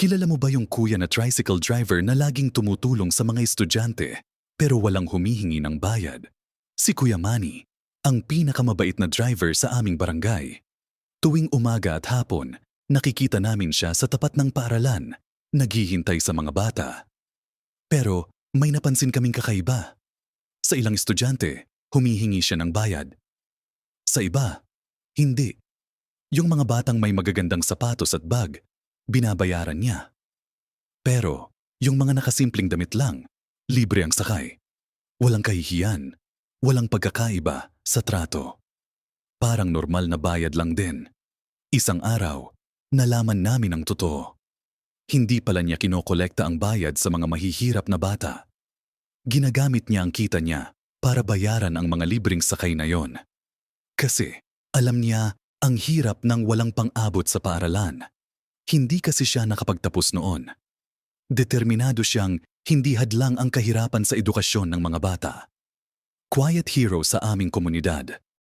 Kilala mo ba yung kuya na tricycle driver na laging tumutulong sa mga estudyante pero walang humihingi ng bayad? Si Kuya Manny, ang pinakamabait na driver sa aming barangay. Tuwing umaga at hapon, nakikita namin siya sa tapat ng paaralan, naghihintay sa mga bata. Pero may napansin kaming kakaiba. Sa ilang estudyante, humihingi siya ng bayad. Sa iba, hindi. Yung mga batang may magagandang sapatos at bag, binabayaran niya. Pero yung mga nakasimpleng damit lang, libre ang sakay. Walang kahihiyan, walang pagkakaiba sa trato. Parang normal na bayad lang din. Isang araw, nalaman namin ang totoo. Hindi pala niya kinokolekta ang bayad sa mga mahihirap na bata. Ginagamit niya ang kita niya para bayaran ang mga libreng sakay na yon. Kasi alam niya ang hirap ng walang pang-abot sa paaralan. Hindi kasi siya nakapagtapos noon. Determinado siyang hindi hadlang ang kahirapan sa edukasyon ng mga bata. Quiet hero sa aming komunidad.